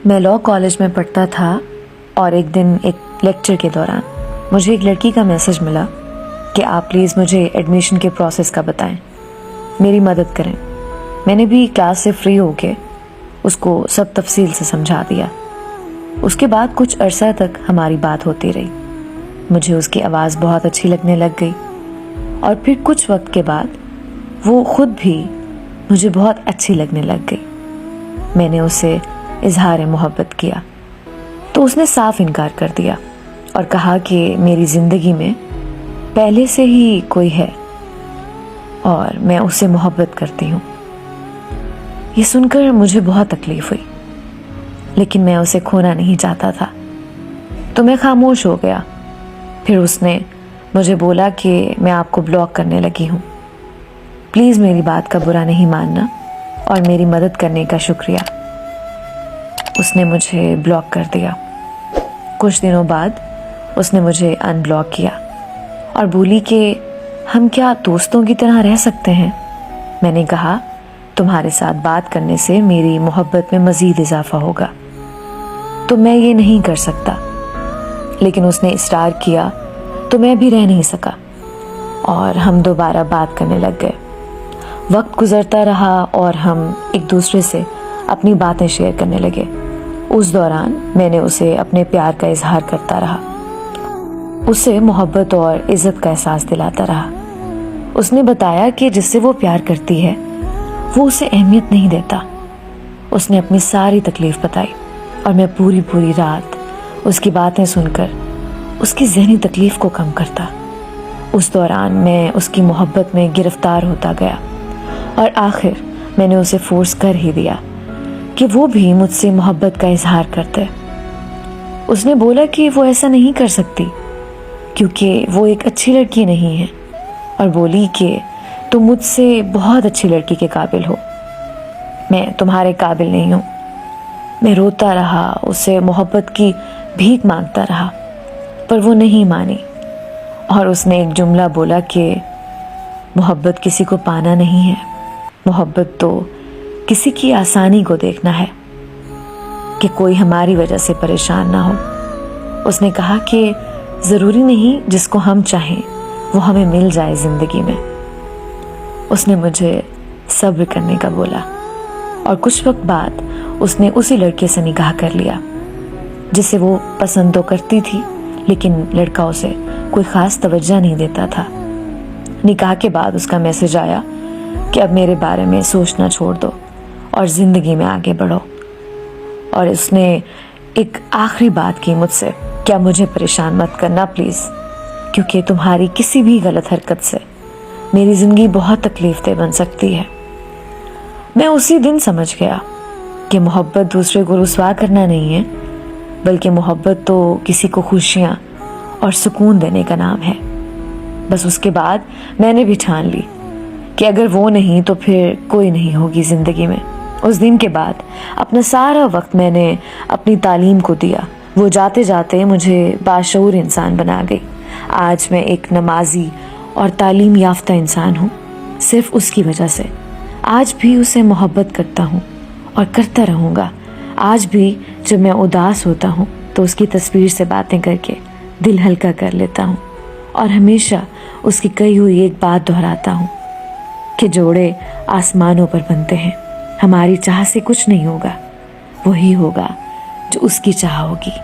میں law college میں پڑھتا تھا اور ایک دن ایک لیکچر کے دوران مجھے ایک لڑکی کا میسج ملا کہ آپ پلیز مجھے ایڈمیشن کے پروسیس کا بتائیں، میری مدد کریں۔ میں نے بھی کلاس سے فری ہو کے اس کو سب تفصیل سے سمجھا دیا۔ اس کے بعد کچھ عرصہ تک ہماری بات ہوتی رہی۔ مجھے اس کی آواز بہت اچھی لگنے لگ گئی اور پھر کچھ وقت کے بعد وہ خود بھی مجھے بہت اچھی لگنے لگ گئی۔ میں نے اسے اظہار محبت کیا تو اس نے صاف انکار کر دیا اور کہا کہ میری زندگی میں پہلے سے ہی کوئی ہے اور میں اس سے محبت کرتی ہوں۔ یہ سن کر مجھے بہت تکلیف ہوئی، لیکن میں اسے کھونا نہیں چاہتا تھا تو میں خاموش ہو گیا۔ پھر اس نے مجھے بولا کہ میں آپ کو بلاک کرنے لگی ہوں، پلیز میری بات کا برا نہیں ماننا اور میری مدد کرنے کا شکریہ۔ اس نے مجھے بلاک کر دیا۔ کچھ دنوں بعد اس نے مجھے ان بلاک کیا اور بولی کہ ہم کیا دوستوں کی طرح رہ سکتے ہیں؟ میں نے کہا تمہارے ساتھ بات کرنے سے میری محبت میں مزید اضافہ ہوگا تو میں یہ نہیں کر سکتا، لیکن اس نے اصرار کیا تو میں بھی رہ نہیں سکا اور ہم دوبارہ بات کرنے لگ گئے۔ وقت گزرتا رہا اور ہم ایک دوسرے سے اپنی باتیں شیئر کرنے لگے۔ اس دوران میں نے اسے اپنے پیار کا اظہار کرتا رہا، اسے محبت اور عزت کا احساس دلاتا رہا۔ اس نے بتایا کہ جس سے وہ پیار کرتی ہے وہ اسے اہمیت نہیں دیتا۔ اس نے اپنی ساری تکلیف بتائی اور میں پوری رات اس کی باتیں سن کر اس کی ذہنی تکلیف کو کم کرتا۔ اس دوران میں اس کی محبت میں گرفتار ہوتا گیا اور آخر میں نے اسے فورس کر ہی دیا کہ وہ بھی مجھ سے محبت کا اظہار کرتے۔ اس نے بولا کہ وہ ایسا نہیں کر سکتی کیونکہ وہ ایک اچھی لڑکی نہیں ہے، اور بولی کہ تم مجھ سے بہت اچھی لڑکی کے قابل ہو، میں تمہارے قابل نہیں ہوں۔ میں روتا رہا، اسے محبت کی بھیک مانگتا رہا، پر وہ نہیں مانی اور اس نے ایک جملہ بولا کہ محبت کسی کو پانا نہیں ہے، محبت تو کسی کی آسانی کو دیکھنا ہے، کہ کوئی ہماری وجہ سے پریشان نہ ہو۔ اس نے کہا کہ ضروری نہیں جس کو ہم چاہیں وہ ہمیں مل جائے زندگی میں۔ اس نے مجھے صبر کرنے کا بولا اور کچھ وقت بعد اس نے اسی لڑکے سے نکاح کر لیا جسے وہ پسند تو کرتی تھی، لیکن لڑکا اسے کوئی خاص توجہ نہیں دیتا تھا۔ نکاح کے بعد اس کا میسج آیا کہ اب میرے بارے میں سوچنا چھوڑ دو اور زندگی میں آگے بڑھو، اور اس نے ایک آخری بات کی مجھ سے، کیا مجھے پریشان مت کرنا پلیز، کیونکہ تمہاری کسی بھی غلط حرکت سے میری زندگی بہت تکلیف دہ بن سکتی ہے۔ میں اسی دن سمجھ گیا کہ محبت دوسرے کو رسوا کرنا نہیں ہے، بلکہ محبت تو کسی کو خوشیاں اور سکون دینے کا نام ہے۔ بس اس کے بعد میں نے بھی ٹھان لی کہ اگر وہ نہیں تو پھر کوئی نہیں ہوگی زندگی میں۔ اس دن کے بعد اپنا سارا وقت میں نے اپنی تعلیم کو دیا۔ وہ جاتے جاتے مجھے باشعور انسان بنا گئی۔ آج میں ایک نمازی اور تعلیم یافتہ انسان ہوں، صرف اس کی وجہ سے۔ آج بھی اسے محبت کرتا ہوں اور کرتا رہوں گا۔ آج بھی جب میں اداس ہوتا ہوں تو اس کی تصویر سے باتیں کر کے دل ہلکا کر لیتا ہوں، اور ہمیشہ اس کی کہی ہوئی ایک بات دہراتا ہوں کہ جوڑے آسمانوں پر بنتے ہیں، ہماری چاہ سے کچھ نہیں ہوگا، وہی ہوگا جو اس کی چاہ ہوگی۔